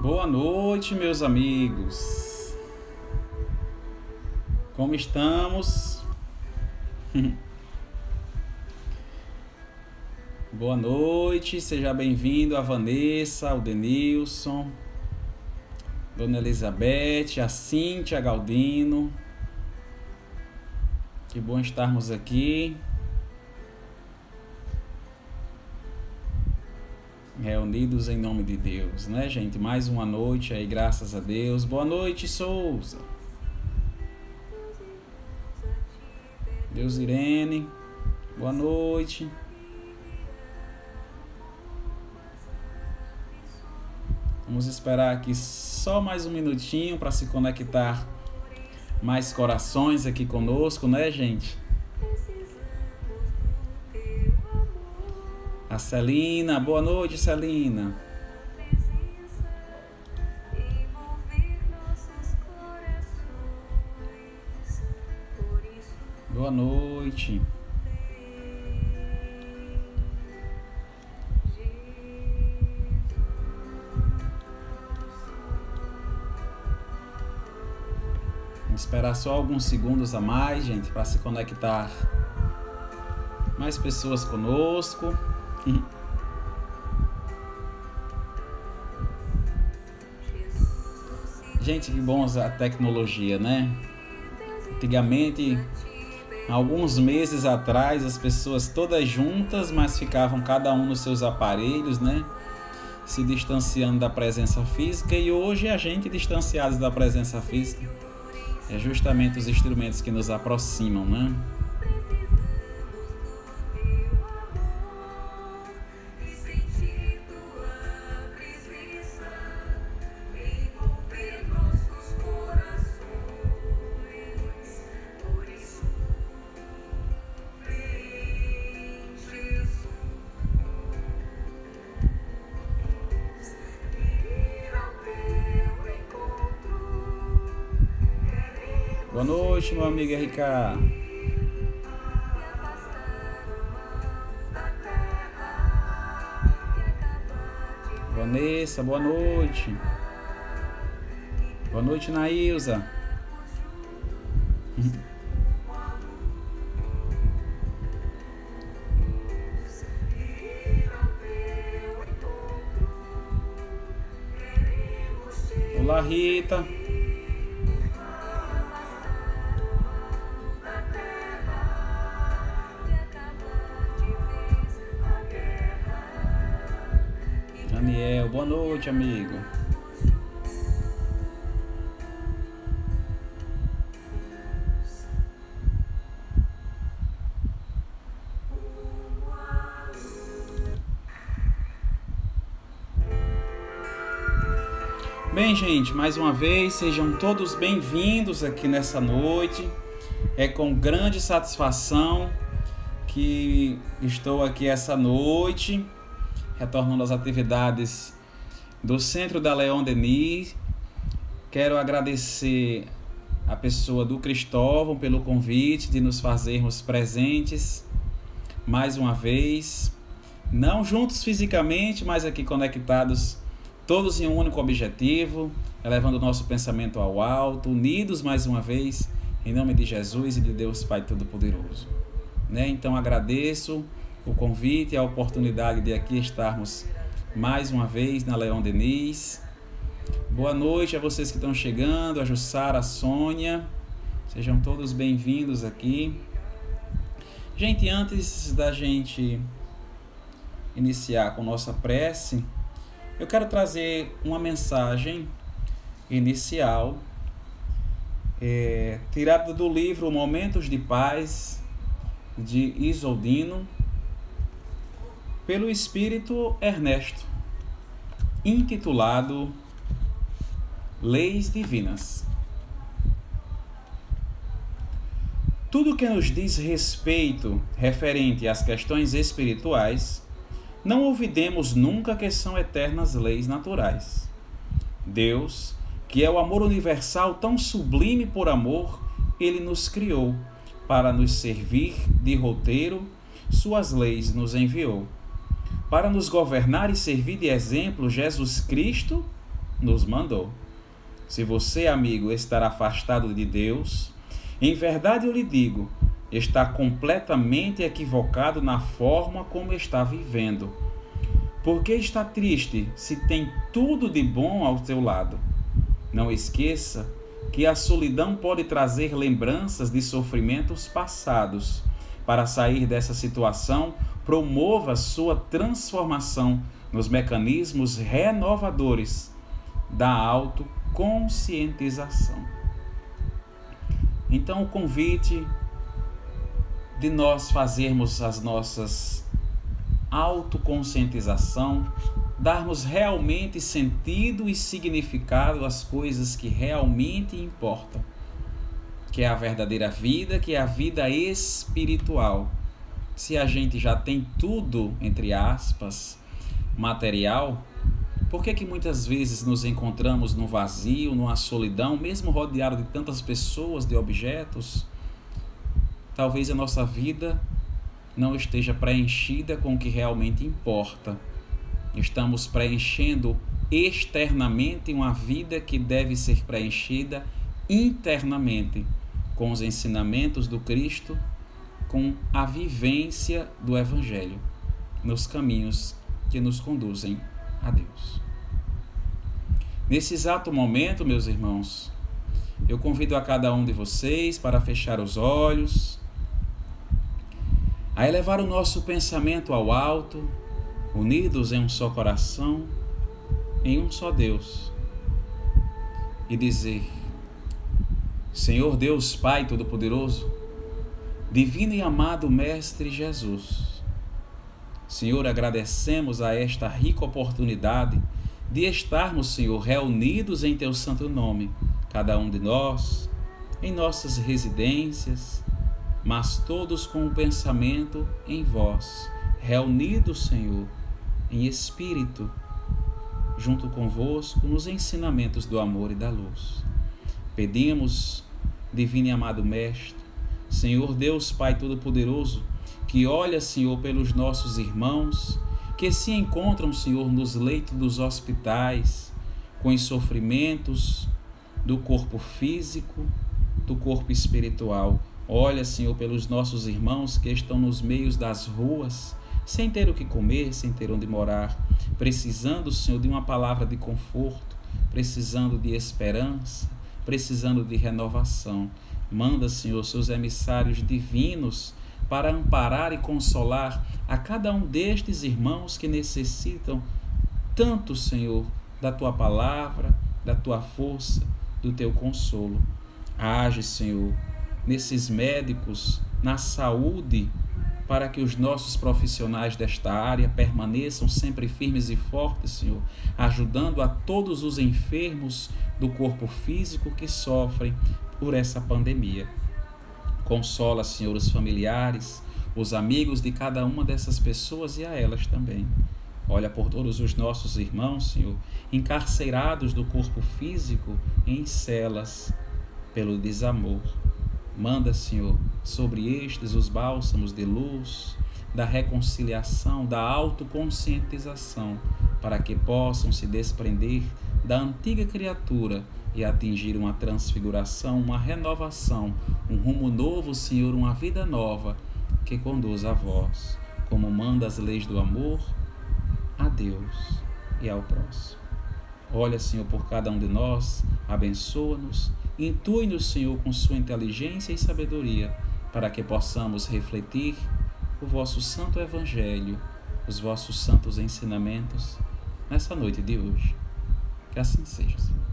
Boa noite, meus amigos. Como estamos? Boa noite, seja bem-vindo a Vanessa, o Denilson, Dona Elizabeth, a Cíntia Galdino. Que bom estarmos aqui, reunidos em nome de Deus, né, gente? Mais uma noite aí, graças a Deus. Boa noite, Souza. Deus Irene, boa noite. Vamos esperar aqui só mais um minutinho para se conectar mais corações aqui conosco, né, gente? A Celina, boa noite, Celina. Boa noite. Vamos esperar só alguns segundos a mais, gente, para se conectar mais pessoas conosco. Gente, que bom a tecnologia, né? Antigamente, alguns meses atrás, as pessoas todas juntas, mas ficavam cada um nos seus aparelhos, né? Se distanciando da presença física, e hoje a gente distanciados da presença física. É justamente os instrumentos que nos aproximam, né? Boa noite, meu amigo RK. Vanessa, boa noite. Boa noite, Nailza. Olá, Rita. Daniel, boa noite, amigo. Bem, gente, mais uma vez, sejam todos bem-vindos aqui nessa noite. É com grande satisfação que estou aqui essa noite, retornando às atividades do Centro da Leon Denis. Quero agradecer a pessoa do Cristóvão pelo convite de nos fazermos presentes mais uma vez, não juntos fisicamente, mas aqui conectados, todos em um único objetivo, elevando o nosso pensamento ao alto, unidos mais uma vez, em nome de Jesus e de Deus Pai Todo-Poderoso. Então agradeço o convite e a oportunidade de aqui estarmos mais uma vez na Leon Denis. Boa noite a vocês que estão chegando, a Jussara, a Sônia, sejam todos bem-vindos aqui. Gente, antes da gente iniciar com nossa prece, eu quero trazer uma mensagem inicial, tirada do livro Momentos de Paz, de Isoldino, pelo Espírito Ernesto, intitulado Leis Divinas. Tudo que nos diz respeito referente às questões espirituais, não olvidemos nunca que são eternas leis naturais. Deus, que é o amor universal tão sublime por amor, Ele nos criou para nos servir de roteiro, suas leis nos enviou. Para nos governar e servir de exemplo, Jesus Cristo nos mandou. Se você, amigo, estar afastado de Deus, em verdade eu lhe digo, está completamente equivocado na forma como está vivendo. Por que está triste se tem tudo de bom ao seu lado? Não esqueça que a solidão pode trazer lembranças de sofrimentos passados. Para sair dessa situação, promova sua transformação nos mecanismos renovadores da autoconscientização. Então, o convite de nós fazermos as nossas autoconscientização, darmos realmente sentido e significado às coisas que realmente importam, que é a verdadeira vida, que é a vida espiritual. Se a gente já tem tudo, entre aspas, material, por que muitas vezes nos encontramos no vazio, numa solidão, mesmo rodeado de tantas pessoas, de objetos? Talvez a nossa vida não esteja preenchida com o que realmente importa. Estamos preenchendo externamente uma vida que deve ser preenchida internamente, com os ensinamentos do Cristo, com a vivência do Evangelho, nos caminhos que nos conduzem a Deus. Nesse exato momento, meus irmãos, eu convido a cada um de vocês para fechar os olhos, a elevar o nosso pensamento ao alto, unidos em um só coração, em um só Deus, e dizer: Senhor Deus Pai Todo-Poderoso, divino e amado Mestre Jesus, Senhor, agradecemos a esta rica oportunidade de estarmos, Senhor, reunidos em Teu santo nome, cada um de nós, em nossas residências, mas todos com o pensamento em Vós, reunidos, Senhor, em espírito, junto convosco, nos ensinamentos do amor e da luz. Pedimos, divino e amado Mestre, Senhor Deus Pai Todo-Poderoso, que olha, Senhor, pelos nossos irmãos, que se encontram, Senhor, nos leitos dos hospitais, com os sofrimentos do corpo físico, do corpo espiritual. Olha, Senhor, pelos nossos irmãos que estão nos meios das ruas, sem ter o que comer, sem ter onde morar, precisando, Senhor, de uma palavra de conforto, precisando de esperança, precisando de renovação. Manda, Senhor, seus emissários divinos para amparar e consolar a cada um destes irmãos que necessitam tanto, Senhor, da Tua palavra, da Tua força, do Teu consolo. Age, Senhor, nesses médicos, na saúde, para que os nossos profissionais desta área permaneçam sempre firmes e fortes, Senhor, ajudando a todos os enfermos do corpo físico que sofrem por essa pandemia. Consola, Senhor, os familiares, os amigos de cada uma dessas pessoas e a elas também. Olha por todos os nossos irmãos, Senhor, encarcerados do corpo físico em celas pelo desamor. Manda, Senhor, sobre estes os bálsamos de luz, da reconciliação, da autoconscientização, para que possam se desprender da antiga criatura e atingir uma transfiguração, uma renovação, um rumo novo, Senhor, uma vida nova que conduz a vós, como manda as leis do amor, a Deus e ao próximo. Olha, Senhor, por cada um de nós, abençoa-nos, intui-nos, Senhor, com sua inteligência e sabedoria, para que possamos refletir o vosso santo evangelho, os vossos santos ensinamentos, nessa noite de hoje. Que assim seja, Senhor.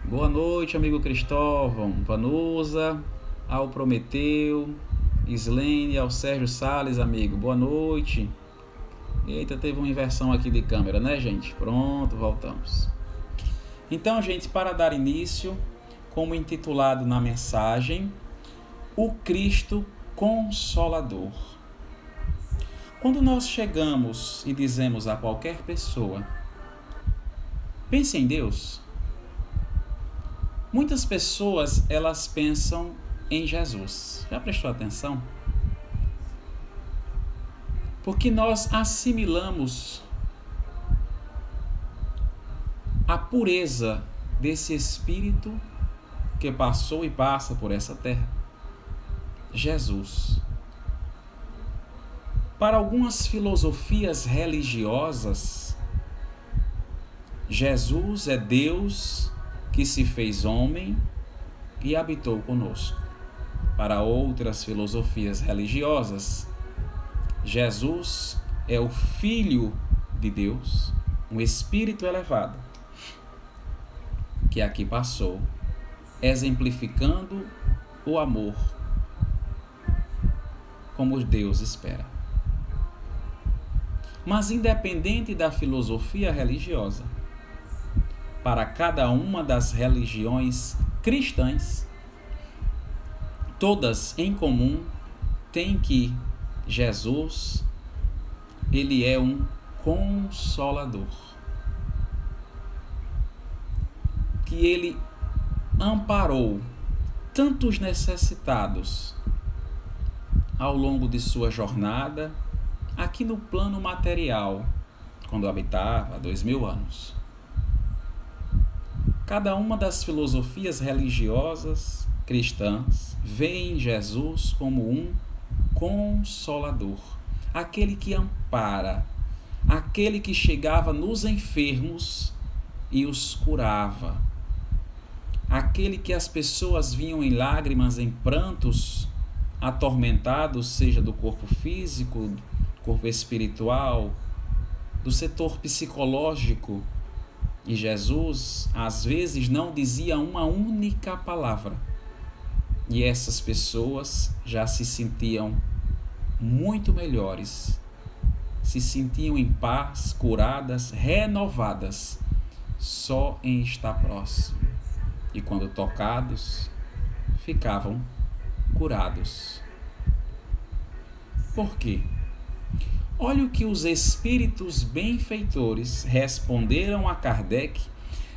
Boa noite, amigo Cristóvão, Vanusa, ao Prometeu, Islene, ao Sérgio Salles, amigo. Boa noite. Eita, teve uma inversão aqui de câmera, né, gente? Pronto, voltamos. Então, gente, para dar início, como intitulado na mensagem, o Cristo Consolador. Quando nós chegamos e dizemos a qualquer pessoa, pense em Deus, muitas pessoas, elas pensam em Jesus. Já prestou atenção? Porque nós assimilamos a pureza desse Espírito que passou e passa por essa terra, Jesus. Para algumas filosofias religiosas, Jesus é Deus que se fez homem e habitou conosco. Para outras filosofias religiosas, Jesus é o Filho de Deus, um Espírito elevado, que aqui passou, exemplificando o amor como Deus espera. Mas independente da filosofia religiosa, para cada uma das religiões cristãs, todas em comum têm que Jesus, ele é um consolador. Que ele amparou tantos necessitados ao longo de sua jornada aqui no plano material, quando habitava há 2000 anos. Cada uma das filosofias religiosas cristãs vê em Jesus como um consolador, aquele que ampara, aquele que chegava nos enfermos e os curava, aquele que as pessoas vinham em lágrimas, em prantos, atormentados, seja do corpo físico, do corpo espiritual, do setor psicológico. E Jesus, às vezes, não dizia uma única palavra. E essas pessoas já se sentiam muito melhores, se sentiam em paz, curadas, renovadas, só em estar próximo. E quando tocados, ficavam curados. Por quê? Olha o que os espíritos benfeitores responderam a Kardec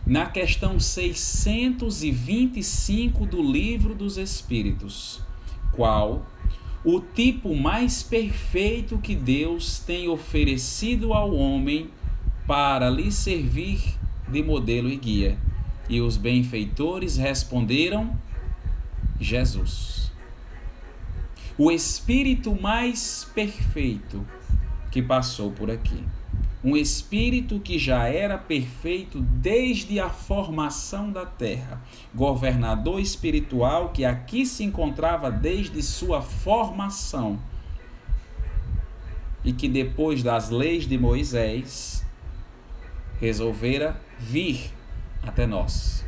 na questão 625 do Livro dos Espíritos. Qual o tipo mais perfeito que Deus tem oferecido ao homem para lhe servir de modelo e guia? E os benfeitores responderam: Jesus. O espírito mais perfeito que passou por aqui. Um espírito que já era perfeito desde a formação da terra. Governador espiritual que aqui se encontrava desde sua formação. E que depois das leis de Moisés resolvera vir até nós.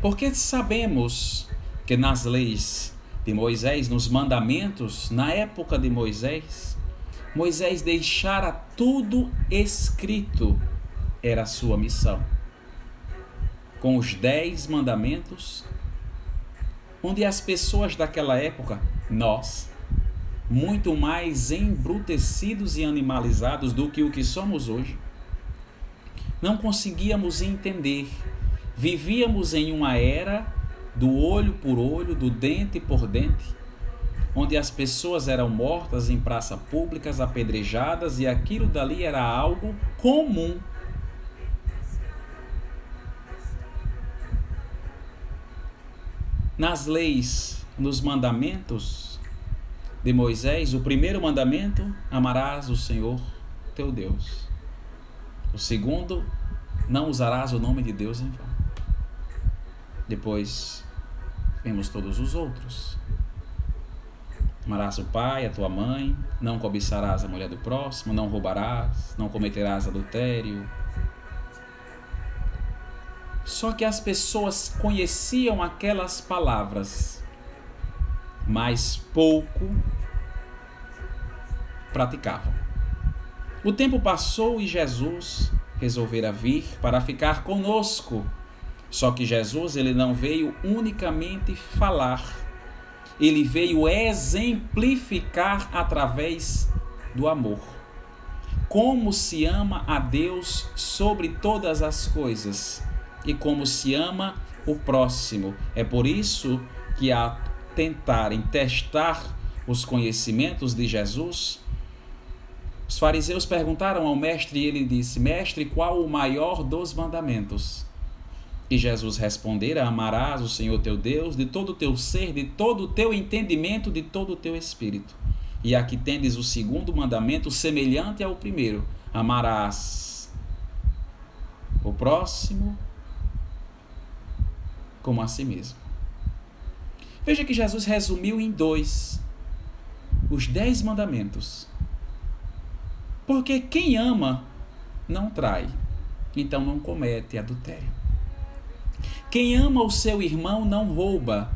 Porque sabemos que nas leis de Moisés, nos mandamentos, na época de Moisés, Moisés deixara tudo escrito, era a sua missão. Com os 10 mandamentos, onde as pessoas daquela época, nós, muito mais embrutecidos e animalizados do que o que somos hoje, não conseguíamos entender. Vivíamos em uma era do olho por olho, do dente por dente, onde as pessoas eram mortas em praças públicas, apedrejadas, e aquilo dali era algo comum. Nas leis, nos mandamentos de Moisés, o primeiro mandamento: amarás o Senhor teu Deus. O segundo: não usarás o nome de Deus em vão. Depois vemos todos os outros. Amarás o pai, a tua mãe, não cobiçarás a mulher do próximo, não roubarás, não cometerás adultério. Só que as pessoas conheciam aquelas palavras, mas pouco praticavam. O tempo passou e Jesus resolvera vir para ficar conosco. Só que Jesus, ele não veio unicamente falar, ele veio exemplificar através do amor. Como se ama a Deus sobre todas as coisas e como se ama o próximo. É por isso que, a tentarem testar os conhecimentos de Jesus? Os fariseus perguntaram ao mestre e ele disse: Mestre, qual o maior dos mandamentos? E Jesus respondera: Amarás o Senhor teu Deus de todo o teu ser, de todo o teu entendimento, de todo o teu espírito. E aqui tendes o segundo mandamento, semelhante ao primeiro: amarás o próximo como a si mesmo. Veja que Jesus resumiu em 2 os 10 mandamentos. Porque quem ama não trai, então não comete adultério. Quem ama o seu irmão não rouba.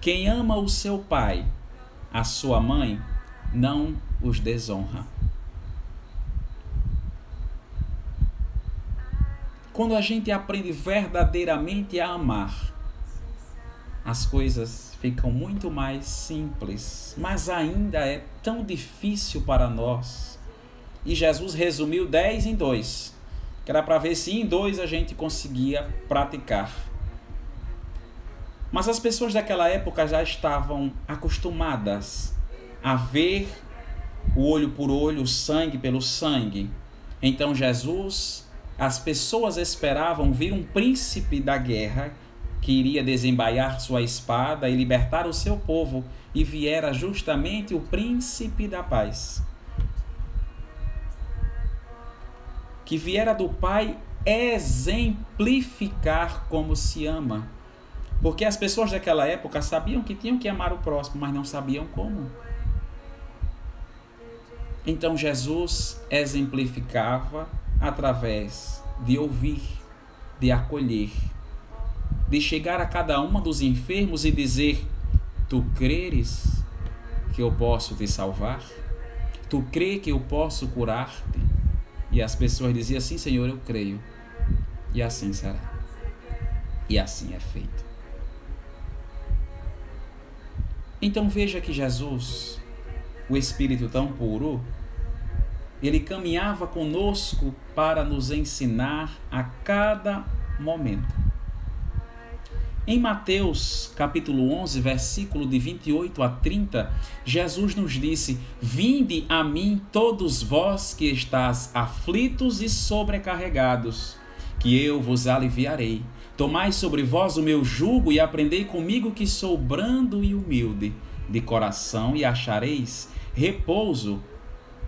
Quem ama o seu pai, a sua mãe, não os desonra. Quando a gente aprende verdadeiramente a amar, as coisas ficam muito mais simples, mas ainda é tão difícil para nós. E Jesus resumiu 10 em 2, que era para ver se em 2 a gente conseguia praticar. Mas as pessoas daquela época já estavam acostumadas a ver o olho por olho, o sangue pelo sangue. Então as pessoas esperavam vir um príncipe da guerra que iria desembainhar sua espada e libertar o seu povo, e viera justamente o príncipe da paz, que viera do Pai exemplificar como se ama. Porque as pessoas daquela época sabiam que tinham que amar o próximo, mas não sabiam como. Então Jesus exemplificava através de ouvir, de acolher, de chegar a cada um dos enfermos e dizer: tu creres que eu posso te salvar? Tu crê que eu posso curar-te? E as pessoas diziam: sim, Senhor, eu creio. E assim será. E assim é feito. Então veja que Jesus, o Espírito tão puro, ele caminhava conosco para nos ensinar a cada momento. Em Mateus capítulo 11, versículo de 28 a 30, Jesus nos disse: Vinde a mim todos vós que estáis aflitos e sobrecarregados, que eu vos aliviarei. Tomai sobre vós o meu jugo e aprendei comigo, que sou brando e humilde de coração, e achareis repouso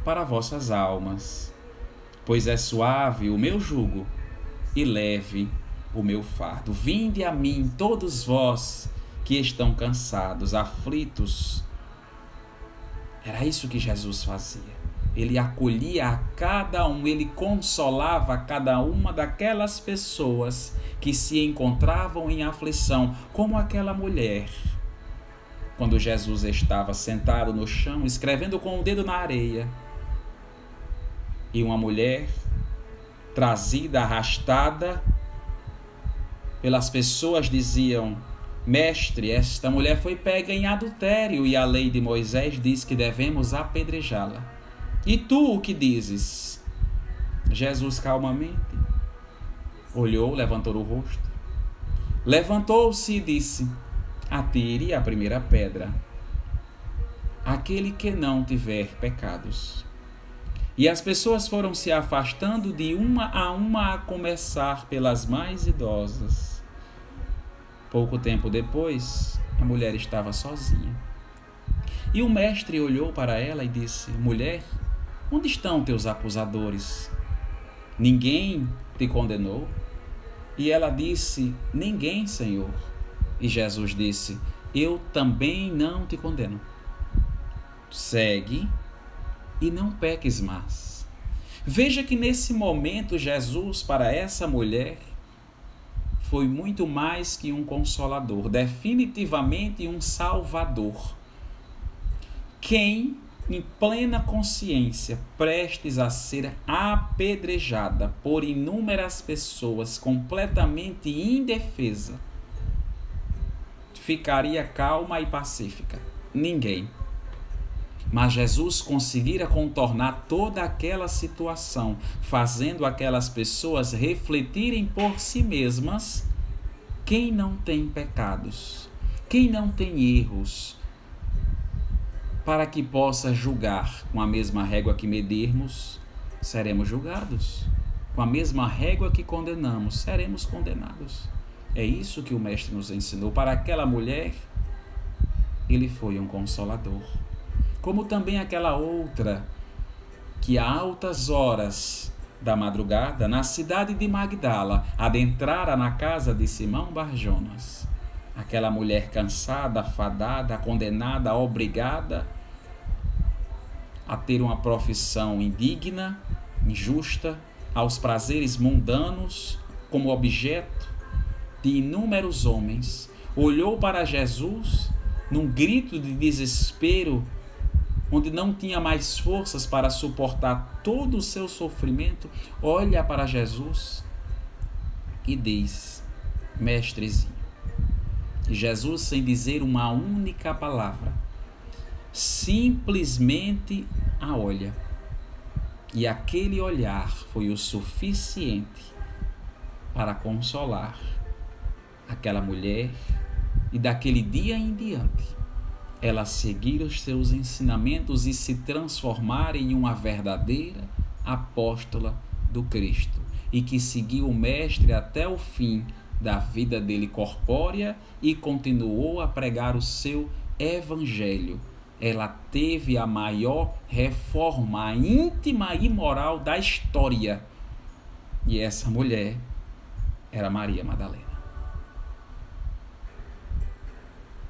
para vossas almas. Pois é suave o meu jugo e leve o meu fardo. Vinde a mim todos vós que estão cansados, aflitos. Era isso que Jesus fazia. Ele acolhia a cada um, ele consolava cada uma daquelas pessoas que se encontravam em aflição, como aquela mulher, quando Jesus estava sentado no chão, escrevendo com o dedo na areia, e uma mulher trazida, arrastada pelas pessoas, diziam: Mestre, esta mulher foi pega em adultério e a lei de Moisés diz que devemos apedrejá-la. E tu o que dizes? Jesus calmamente olhou, levantou o rosto, levantou-se e disse: Atire a primeira pedra, aquele que não tiver pecados. E as pessoas foram se afastando de uma, a começar pelas mais idosas. Pouco tempo depois, a mulher estava sozinha. E o mestre olhou para ela e disse: Mulher, onde estão teus acusadores? Ninguém te condenou? E ela disse: Ninguém, Senhor. E Jesus disse: Eu também não te condeno. Segue e não peques mais. Veja que nesse momento Jesus, para essa mulher, foi muito mais que um consolador, definitivamente um salvador. Quem, em plena consciência, prestes a ser apedrejada por inúmeras pessoas completamente indefesa, ficaria calma e pacífica? Ninguém. Mas Jesus conseguira contornar toda aquela situação, fazendo aquelas pessoas refletirem por si mesmas: quem não tem pecados, quem não tem erros, para que possa julgar. Com a mesma régua que medirmos, seremos julgados. Com a mesma régua que condenamos, seremos condenados. É isso que o Mestre nos ensinou. Para aquela mulher, ele foi um consolador. Como também aquela outra, que a altas horas da madrugada, na cidade de Magdala, adentrara na casa de Simão Barjonas. Aquela mulher cansada, afadada, condenada, obrigada a ter uma profissão indigna, injusta, aos prazeres mundanos, como objeto de inúmeros homens, olhou para Jesus num grito de desespero, onde não tinha mais forças para suportar todo o seu sofrimento, olha para Jesus e diz: Mestrezinho. E Jesus, sem dizer uma única palavra, simplesmente a olha. E aquele olhar foi o suficiente para consolar aquela mulher, e daquele dia em diante ela seguir os seus ensinamentos e se transformar em uma verdadeira apóstola do Cristo, e que seguiu o Mestre até o fim da vida dele corpórea e continuou a pregar o seu evangelho. Ela teve a maior reforma íntima e moral da história, e essa mulher era Maria Madalena.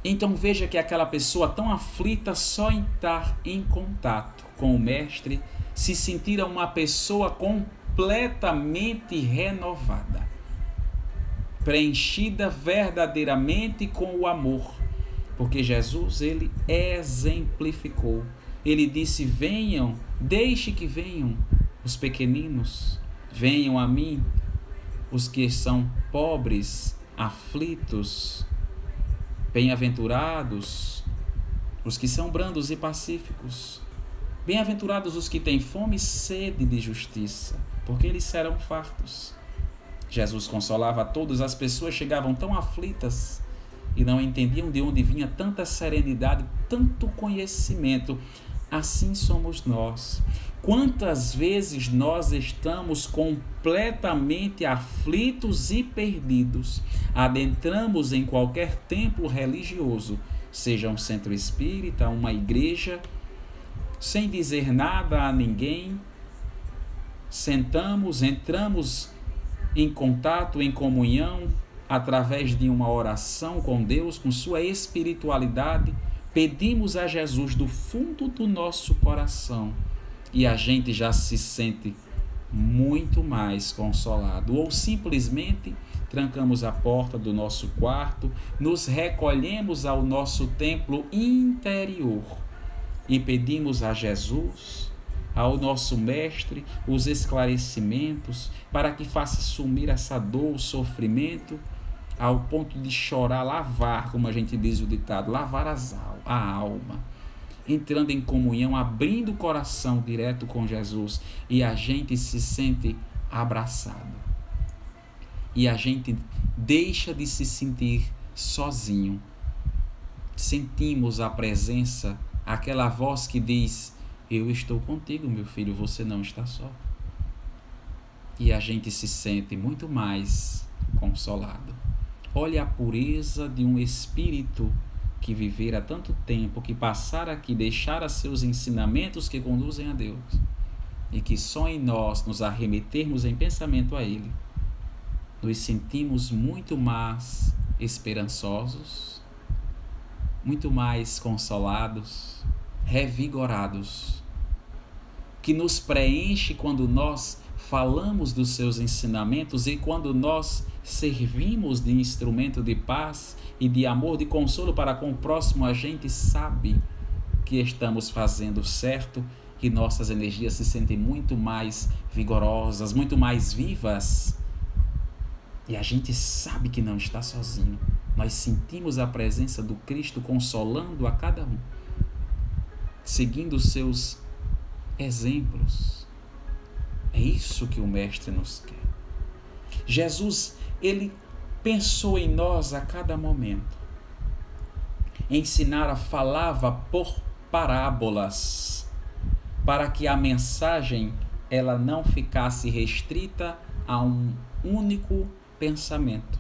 Então veja que aquela pessoa tão aflita só em estar em contato com o Mestre se sentira uma pessoa completamente renovada, preenchida verdadeiramente com o amor, porque Jesus, ele exemplificou. Ele disse: venham, deixe que venham os pequeninos, venham a mim os que são pobres, aflitos, bem-aventurados os que são brandos e pacíficos. Bem-aventurados os que têm fome e sede de justiça, porque eles serão fartos. Jesus consolava a todos. As pessoas chegavam tão aflitas e não entendiam de onde vinha tanta serenidade, tanto conhecimento. Assim somos nós. Quantas vezes nós estamos completamente aflitos e perdidos, adentramos em qualquer templo religioso, seja um centro espírita, uma igreja, sem dizer nada a ninguém, sentamos, entramos em contato, em comunhão, através de uma oração com Deus, com sua espiritualidade, pedimos a Jesus do fundo do nosso coração e a gente já se sente muito mais consolado. Ou simplesmente trancamos a porta do nosso quarto, nos recolhemos ao nosso templo interior e pedimos a Jesus, ao nosso Mestre, os esclarecimentos para que faça sumir essa dor, o sofrimento, ao ponto de chorar, lavar, como a gente diz o ditado, lavar a alma, entrando em comunhão, abrindo o coração direto com Jesus, e a gente se sente abraçado. E a gente deixa de se sentir sozinho. Sentimos a presença, aquela voz que diz: eu estou contigo, meu filho, você não está só. E a gente se sente muito mais consolado. Olha a pureza de um espírito que vivera tanto tempo, que passara aqui, deixara seus ensinamentos que conduzem a Deus, e que só em nós nos arremetermos em pensamento a Ele, nos sentimos muito mais esperançosos, muito mais consolados, revigorados, que nos preenche quando nós falamos dos seus ensinamentos e quando nós servimos de instrumento de paz e de amor, de consolo para com o próximo. A gente sabe que estamos fazendo certo e nossas energias se sentem muito mais vigorosas, muito mais vivas. E a gente sabe que não está sozinho. Nós sentimos a presença do Cristo consolando a cada um, seguindo os seus exemplos. É isso que o Mestre nos quer. Jesus, ele pensou em nós a cada momento. Ensinara, falava por parábolas, para que a mensagem ela não ficasse restrita a um único pensamento,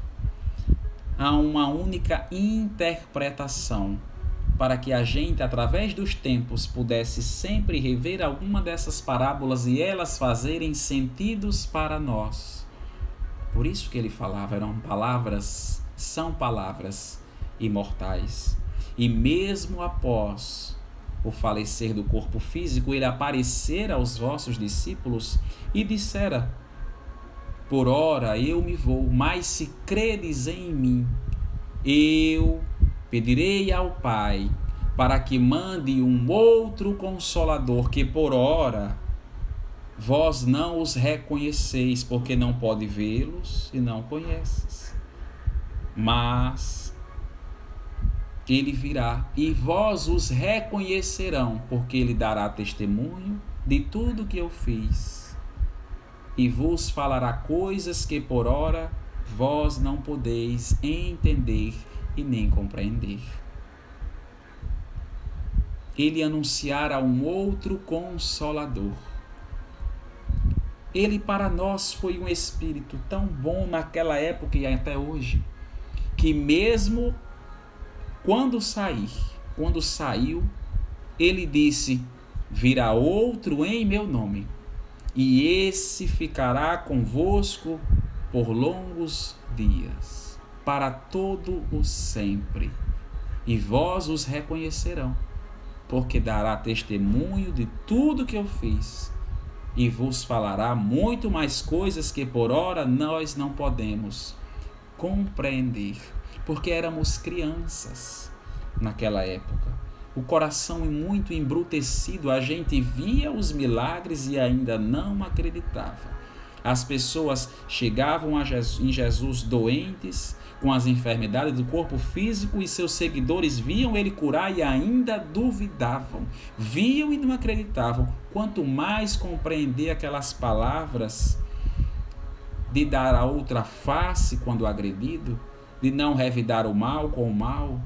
a uma única interpretação, para que a gente, através dos tempos, pudesse sempre rever alguma dessas parábolas e elas fazerem sentidos para nós. Por isso que ele falava, são palavras imortais. E mesmo após o falecer do corpo físico, ele aparecera aos vossos discípulos e dissera: por ora eu me vou, mas se credes em mim, eu pedirei ao Pai para que mande um outro Consolador, que por ora vós não os reconheceis, porque não pode vê-los e não conheces. Mas ele virá e vós os reconhecerão, porque ele dará testemunho de tudo que eu fiz e vos falará coisas que por ora vós não podeis entender e nem compreender. Ele anunciará um outro Consolador. Ele para nós foi um Espírito tão bom naquela época e até hoje, que mesmo quando saiu, ele disse: virá outro em meu nome, e esse ficará convosco por longos dias, para todo o sempre. E vós os reconhecerão, porque dará testemunho de tudo que eu fiz, e vos falará muito mais coisas que por ora nós não podemos compreender, porque éramos crianças naquela época. O coração muito embrutecido, a gente via os milagres e ainda não acreditava. As pessoas chegavam em Jesus doentes, com as enfermidades do corpo físico, e seus seguidores viam ele curar e ainda duvidavam. Viam e não acreditavam. Quanto mais compreender aquelas palavras de dar a outra face quando agredido, de não revidar o mal com o mal,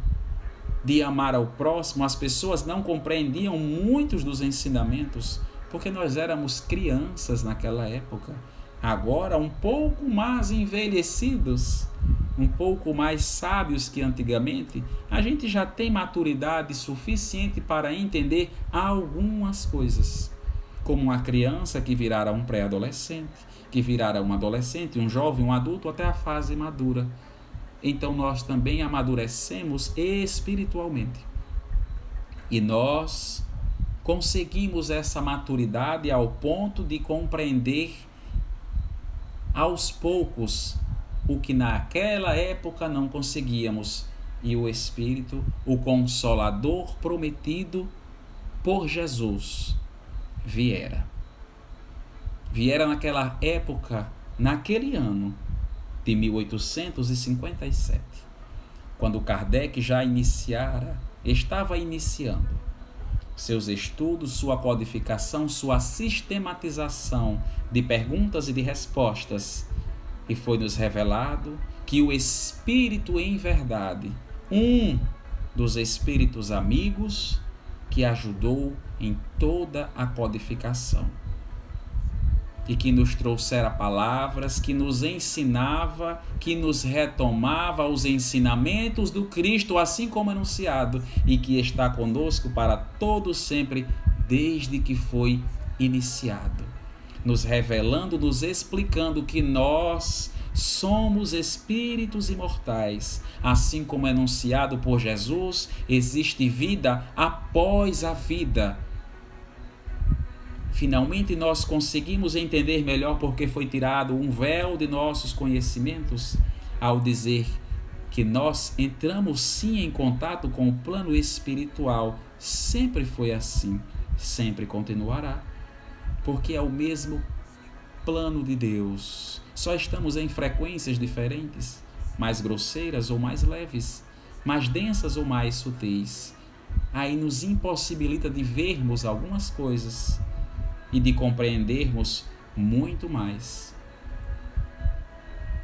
de amar ao próximo, as pessoas não compreendiam muitos dos ensinamentos, porque nós éramos crianças naquela época. Agora, um pouco mais envelhecidos, um pouco mais sábios que antigamente, a gente já tem maturidade suficiente para entender algumas coisas, como uma criança que virara um pré-adolescente, que virara um adolescente, um jovem, um adulto, até a fase madura. Então nós também amadurecemos espiritualmente. E nós conseguimos essa maturidade ao ponto de compreender aos poucos o que naquela época não conseguíamos. E o Espírito, o Consolador prometido por Jesus, viera. Viera naquela época, naquele ano de 1857, quando Kardec estava iniciando seus estudos, sua codificação, sua sistematização de perguntas e de respostas, e foi-nos revelado que o Espírito em verdade, um dos Espíritos amigos que ajudou em toda a codificação, e que nos trouxera palavras, que nos ensinava, que nos retomava os ensinamentos do Cristo, assim como anunciado, e que está conosco para todo sempre, desde que foi iniciado, nos revelando, nos explicando que nós somos espíritos imortais. Assim como é anunciado por Jesus, existe vida após a vida. Finalmente nós conseguimos entender melhor porque foi tirado um véu de nossos conhecimentos ao dizer que nós entramos sim em contato com o plano espiritual. Sempre foi assim, sempre continuará, porque é o mesmo plano de Deus. Só estamos em frequências diferentes, mais grosseiras ou mais leves, mais densas ou mais sutis. Aí nos impossibilita de vermos algumas coisas e de compreendermos muito mais.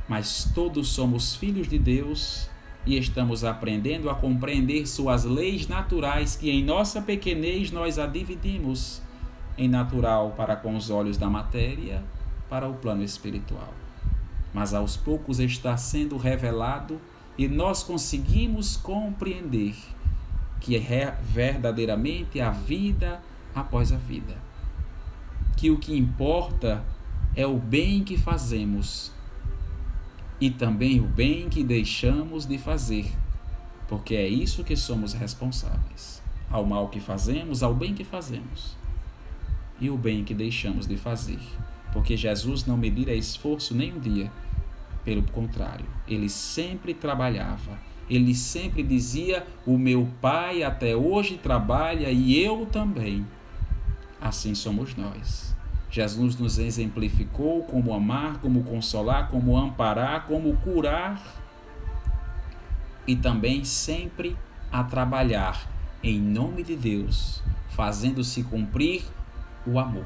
Mas todos somos filhos de Deus e estamos aprendendo a compreender suas leis naturais, que em nossa pequenez nós a dividimos em natural para com os olhos da matéria, para o plano espiritual. Mas aos poucos está sendo revelado e nós conseguimos compreender que é verdadeiramente a vida após a vida. Que o que importa é o bem que fazemos e também o bem que deixamos de fazer, porque é isso que somos responsáveis. Ao mal que fazemos, ao bem que fazemos e o bem que deixamos de fazer, porque Jesus não medira esforço nem um dia. Pelo contrário, ele sempre trabalhava. Ele sempre dizia: o meu Pai até hoje trabalha e eu também. Assim somos nós. Jesus nos exemplificou como amar, como consolar, como amparar, como curar e também sempre a trabalhar em nome de Deus, fazendo-se cumprir o amor.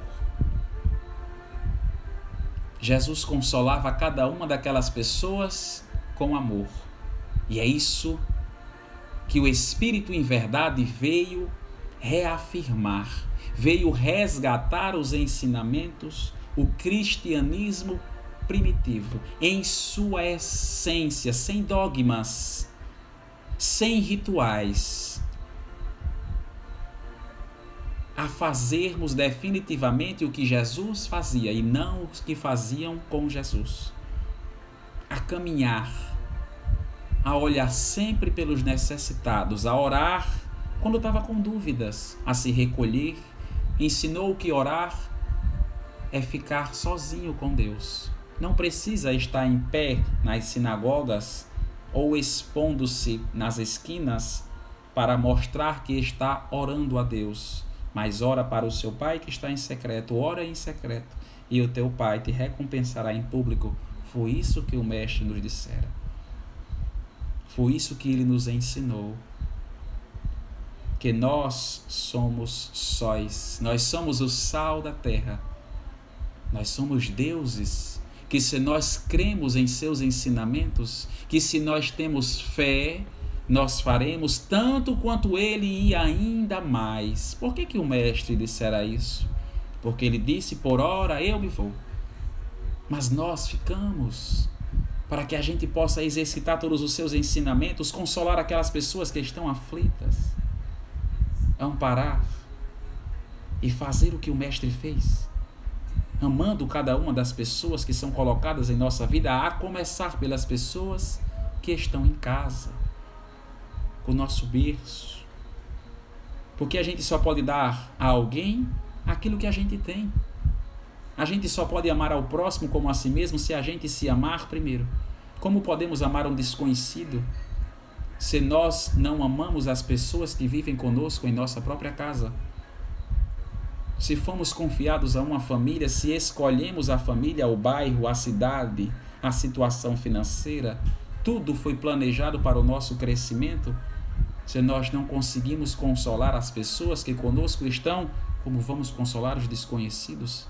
Jesus consolava cada uma daquelas pessoas com amor. E é isso que o Espírito em verdade veio reafirmar, veio resgatar os ensinamentos, o cristianismo primitivo, em sua essência, sem dogmas, sem rituais, a fazermos definitivamente o que Jesus fazia e não os que faziam com Jesus, a caminhar, a olhar sempre pelos necessitados, a orar quando estava com dúvidas, a se recolher. Ensinou que orar é ficar sozinho com Deus. Não precisa estar em pé nas sinagogas ou expondo-se nas esquinas para mostrar que está orando a Deus, mas ora para o seu Pai que está em secreto, ora em secreto, e o teu Pai te recompensará em público. Foi isso que o Mestre nos dissera. Foi isso que ele nos ensinou. Que nós somos sóis, nós somos o sal da terra, nós somos deuses, que se nós cremos em seus ensinamentos, que se nós temos fé, nós faremos tanto quanto ele e ainda mais. Por que o Mestre dissera isso? Porque ele disse: por ora eu me vou, mas nós ficamos, para que a gente possa exercitar todos os seus ensinamentos, consolar aquelas pessoas que estão aflitas, amparar e fazer o que o Mestre fez, amando cada uma das pessoas que são colocadas em nossa vida, a começar pelas pessoas que estão em casa, o nosso berço, porque a gente só pode dar a alguém aquilo que a gente tem. A gente só pode amar ao próximo como a si mesmo se a gente se amar primeiro. Como podemos amar um desconhecido se nós não amamos as pessoas que vivem conosco em nossa própria casa? Se fomos confiados a uma família, se escolhemos a família, o bairro, a cidade, a situação financeira, tudo foi planejado para o nosso crescimento. Se nós não conseguimos consolar as pessoas que conosco estão, como vamos consolar os desconhecidos?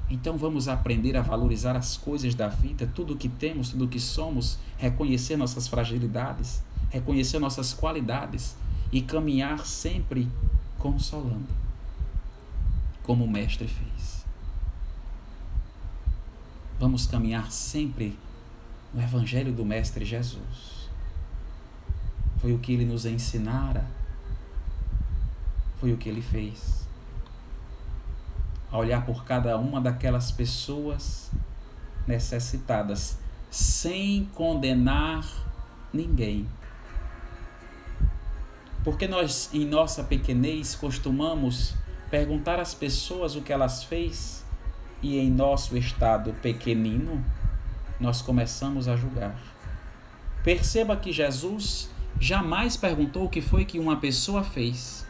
Então vamos aprender a valorizar as coisas da vida, tudo o que temos, tudo o que somos, reconhecer nossas fragilidades, reconhecer nossas qualidades e caminhar sempre consolando, como o Mestre fez. Vamos caminhar sempre no Evangelho do Mestre Jesus. Foi o que ele nos ensinara, foi o que ele fez. A olhar por cada uma daquelas pessoas necessitadas, sem condenar ninguém. Porque nós, em nossa pequenez, costumamos perguntar às pessoas o que elas fez e em nosso estado pequenino, nós começamos a julgar. Perceba que Jesus jamais perguntou o que foi que uma pessoa fez.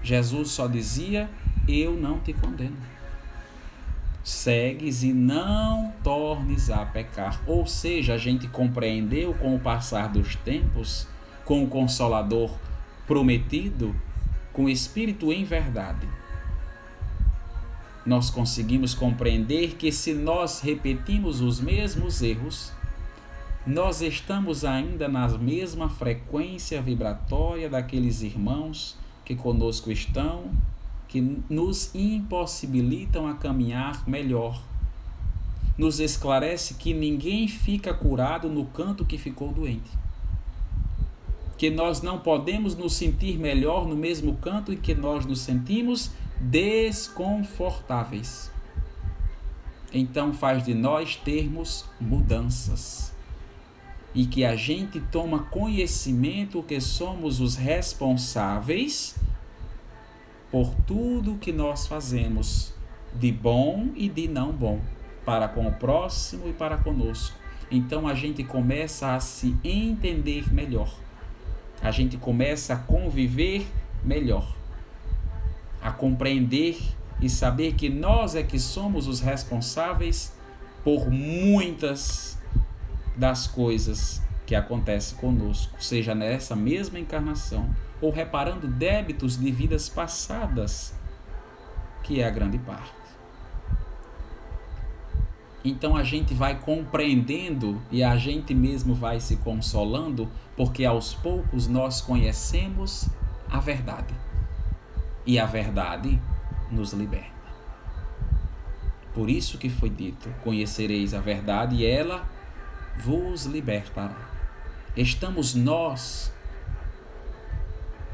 Jesus só dizia: eu não te condeno. Segues e não tornes a pecar. Ou seja, a gente compreendeu com o passar dos tempos, com o Consolador prometido, com o Espírito em verdade, nós conseguimos compreender que se nós repetimos os mesmos erros, Nós estamos ainda na mesma frequência vibratória daqueles irmãos que conosco estão, que nos impossibilitam a caminhar melhor. Nos esclarece que ninguém fica curado no canto que ficou doente. Que nós não podemos nos sentir melhor no mesmo canto em que nós nos sentimos desconfortáveis. Então faz de nós termos mudanças. E que a gente toma conhecimento que somos os responsáveis por tudo que nós fazemos, de bom e de não bom, para com o próximo e para conosco. Então a gente começa a se entender melhor. A gente começa a conviver melhor, a compreender e saber que nós é que somos os responsáveis por muitas das coisas que acontecem conosco, seja nessa mesma encarnação ou reparando débitos de vidas passadas, que é a grande parte. Então a gente vai compreendendo e a gente mesmo vai se consolando, porque aos poucos nós conhecemos a verdade. E a verdade nos liberta. Por isso que foi dito: conhecereis a verdade e ela vos libertará. Estamos nós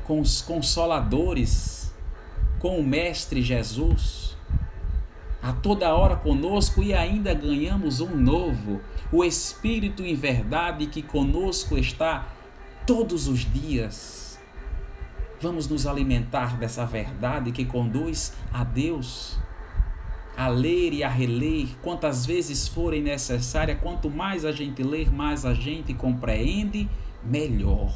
com os consoladores, com o Mestre Jesus, a toda hora conosco, e ainda ganhamos um novo, o Espírito em verdade que conosco está todos os dias. Vamos nos alimentar dessa verdade que conduz a Deus, a ler e a reler quantas vezes forem necessárias. Quanto mais a gente ler, mais a gente compreende melhor.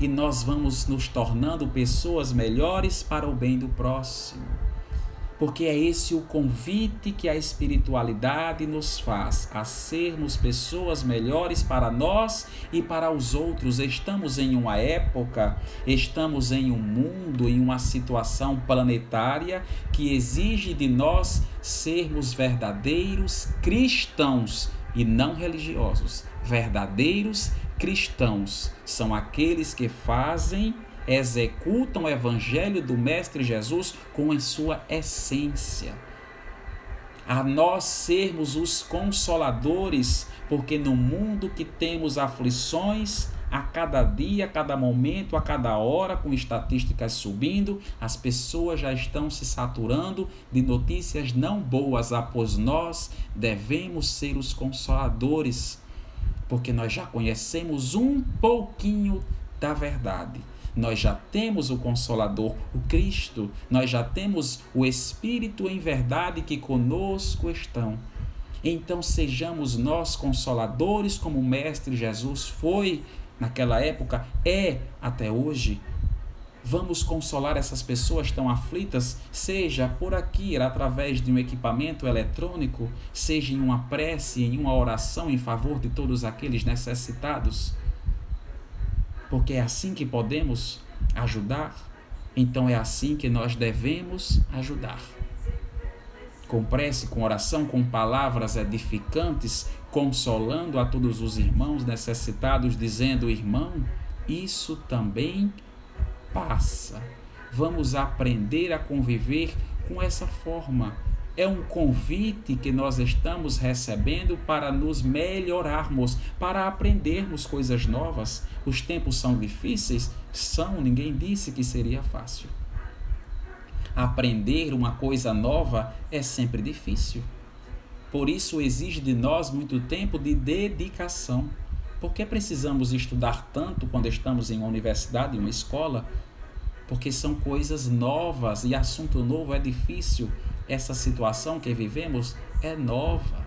E nós vamos nos tornando pessoas melhores para o bem do próximo. Porque é esse o convite que a espiritualidade nos faz, a sermos pessoas melhores para nós e para os outros. Estamos em uma época, estamos em um mundo, em uma situação planetária que exige de nós sermos verdadeiros cristãos e não religiosos. Verdadeiros cristãos são aqueles que executam o Evangelho do Mestre Jesus com a sua essência. A nós sermos os consoladores, porque no mundo que temos aflições, a cada dia, a cada momento, a cada hora, com estatísticas subindo, as pessoas já estão se saturando de notícias não boas, após nós devemos ser os consoladores, porque nós já conhecemos um pouquinho da verdade. Nós já temos o Consolador, o Cristo. Nós já temos o Espírito em verdade que conosco estão. Então sejamos nós consoladores como o Mestre Jesus foi naquela época, é até hoje. Vamos consolar essas pessoas tão aflitas, seja por aqui, através de um equipamento eletrônico, seja em uma prece, em uma oração em favor de todos aqueles necessitados. Porque é assim que podemos ajudar, então é assim que nós devemos ajudar. Com prece, com oração, com palavras edificantes, consolando a todos os irmãos necessitados, dizendo: irmão, isso também passa. Vamos aprender a conviver com essa forma. É um convite que nós estamos recebendo para nos melhorarmos, para aprendermos coisas novas. Os tempos são difíceis? São, ninguém disse que seria fácil. Aprender uma coisa nova é sempre difícil. Por isso exige de nós muito tempo de dedicação. Por que precisamos estudar tanto quando estamos em uma universidade, em uma escola? Porque são coisas novas e assunto novo é difícil. Essa situação que vivemos é nova.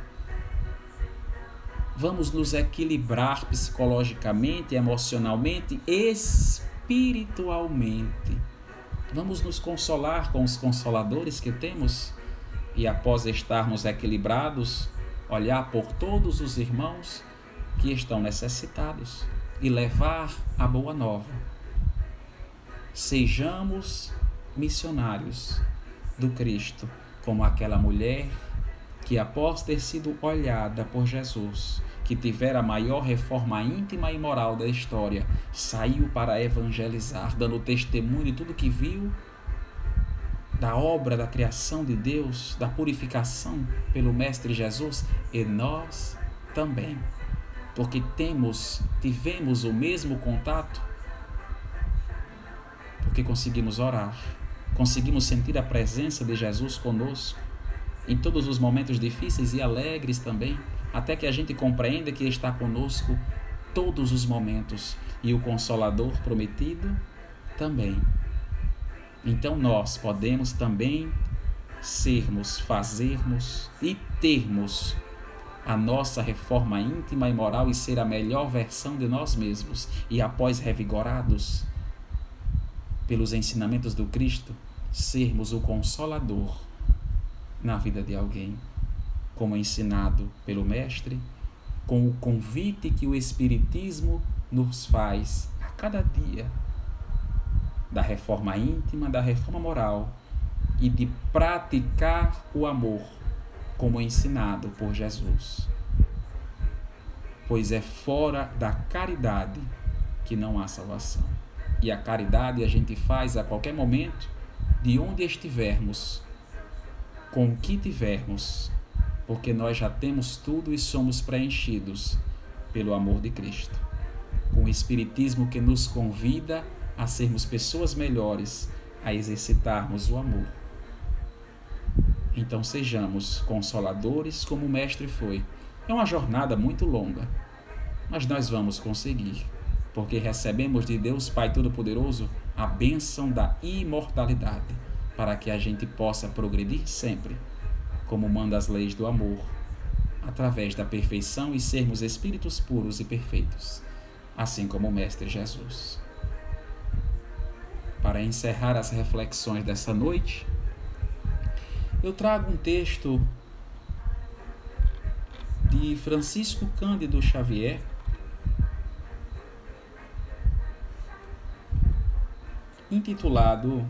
Vamos nos equilibrar psicologicamente, emocionalmente, espiritualmente. Vamos nos consolar com os consoladores que temos e, após estarmos equilibrados, olhar por todos os irmãos que estão necessitados e levar a boa nova. Sejamos missionários do Cristo, como aquela mulher que, após ter sido olhada por Jesus, que tivera a maior reforma íntima e moral da história, saiu para evangelizar, dando testemunho de tudo que viu, da obra da criação de Deus, da purificação pelo Mestre Jesus, e nós também, porque tivemos o mesmo contato, porque conseguimos orar, conseguimos sentir a presença de Jesus conosco, em todos os momentos difíceis e alegres também, até que a gente compreenda que está conosco todos os momentos, e o Consolador prometido também. Então nós podemos também sermos, fazermos e termos a nossa reforma íntima e moral e ser a melhor versão de nós mesmos, e após revigorados pelos ensinamentos do Cristo, sermos o Consolador na vida de alguém, como ensinado pelo Mestre, com o convite que o Espiritismo nos faz a cada dia, da reforma íntima, da reforma moral, e de praticar o amor, como ensinado por Jesus. Pois é fora da caridade que não há salvação. E a caridade a gente faz a qualquer momento, de onde estivermos, com o que tivermos, porque nós já temos tudo e somos preenchidos pelo amor de Cristo, com o Espiritismo que nos convida a sermos pessoas melhores, a exercitarmos o amor. Então sejamos consoladores como o Mestre foi. É uma jornada muito longa, mas nós vamos conseguir, porque recebemos de Deus Pai Todo-Poderoso a bênção da imortalidade, para que a gente possa progredir sempre, como manda as leis do amor, através da perfeição, e sermos espíritos puros e perfeitos, assim como o Mestre Jesus. Para encerrar as reflexões dessa noite, eu trago um texto de Francisco Cândido Xavier, intitulado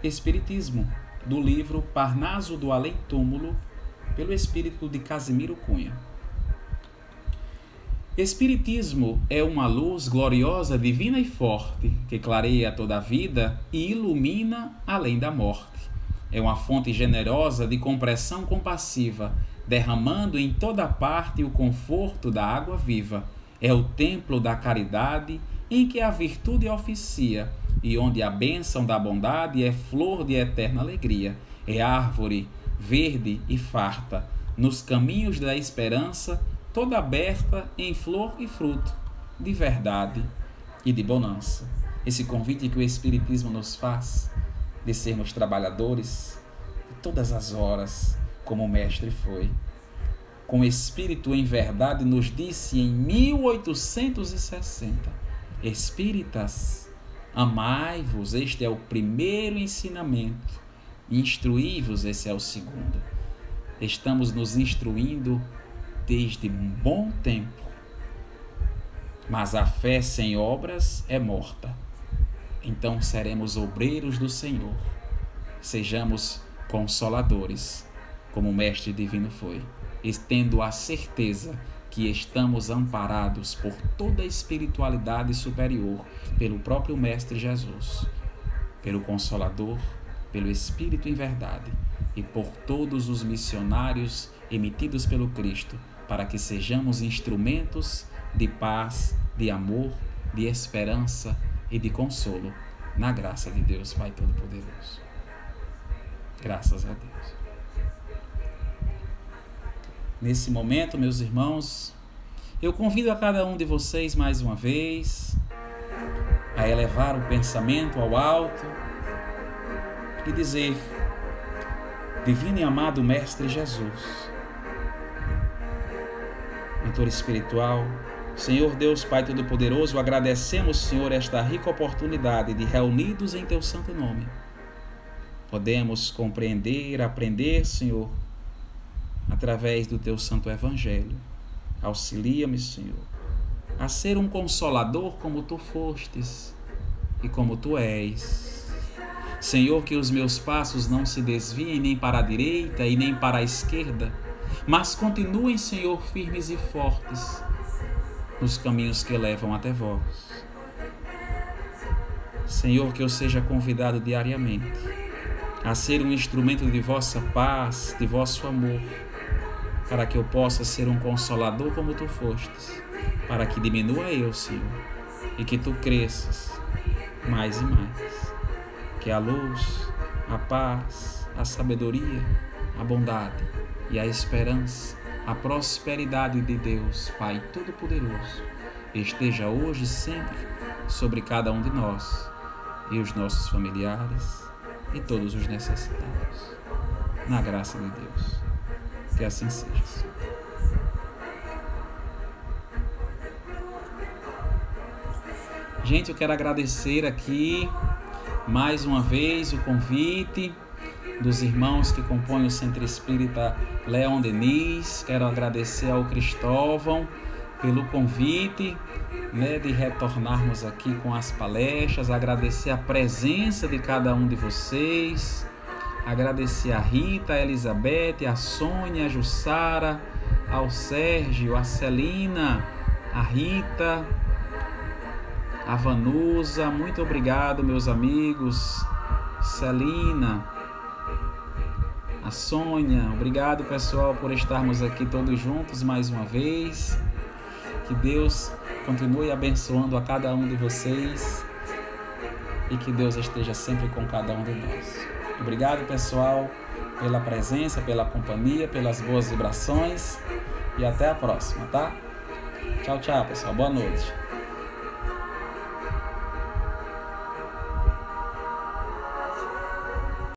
Espiritismo, do livro Parnaso do Além-Túmulo, pelo espírito de Casimiro Cunha. Espiritismo é uma luz gloriosa, divina e forte, que clareia toda a vida e ilumina além da morte. É uma fonte generosa de compressão compassiva, derramando em toda parte o conforto da água viva. É o templo da caridade, em que a virtude oficia, e onde a bênção da bondade é flor de eterna alegria. É árvore verde e farta, nos caminhos da esperança, toda aberta em flor e fruto, de verdade e de bonança. Esse convite que o Espiritismo nos faz, de sermos trabalhadores de todas as horas, como o Mestre foi. Com o Espírito em verdade nos disse em 1860, Espíritas, amai-vos, este é o primeiro ensinamento, instruí-vos, esse é o segundo. Estamos nos instruindo desde um bom tempo, mas a fé sem obras é morta. Então seremos obreiros do Senhor, sejamos consoladores, como o Mestre Divino foi, tendo a certeza que estamos amparados por toda a espiritualidade superior, pelo próprio Mestre Jesus, pelo Consolador, pelo Espírito em verdade, e por todos os missionários emitidos pelo Cristo, para que sejamos instrumentos de paz, de amor, de esperança e de consolo, na graça de Deus Pai Todo-Poderoso. Graças a Deus. Nesse momento, meus irmãos, eu convido a cada um de vocês mais uma vez a elevar o pensamento ao alto e dizer: Divino e amado Mestre Jesus, mentor espiritual, Senhor Deus Pai Todo-Poderoso, agradecemos, Senhor, esta rica oportunidade de, reunidos em Teu santo nome, podemos compreender, aprender, Senhor, através do Teu santo Evangelho. Auxilia-me, Senhor, a ser um consolador como Tu fostes e como Tu és. Senhor, que os meus passos não se desviem nem para a direita e nem para a esquerda, mas continuem, Senhor, firmes e fortes nos caminhos que levam até vós. Senhor, que eu seja convidado diariamente a ser um instrumento de vossa paz, de vosso amor, para que eu possa ser um consolador como tu fostes, para que diminua eu, Senhor, e que tu cresças mais e mais. Que a luz, a paz, a sabedoria, a bondade e a esperança, a prosperidade de Deus, Pai Todo-Poderoso, esteja hoje e sempre sobre cada um de nós e os nossos familiares e todos os necessitados. Na graça de Deus. Que assim seja. Gente, eu quero agradecer aqui mais uma vez o convite dos irmãos que compõem o Centro Espírita Leon Denis. Quero agradecer ao Cristóvão pelo convite, de retornarmos aqui com as palestras, agradecer a presença de cada um de vocês, agradecer a Rita, a Elizabeth, a Sônia, a Jussara, ao Sérgio, a Celina, a Rita, a Vanusa. Muito obrigado, meus amigos. Celina, a Sônia, obrigado, pessoal, por estarmos aqui todos juntos mais uma vez. Que Deus continue abençoando a cada um de vocês e que Deus esteja sempre com cada um de nós. Obrigado, pessoal, pela presença, pela companhia, pelas boas vibrações e até a próxima, tá? Tchau, tchau, pessoal. Boa noite.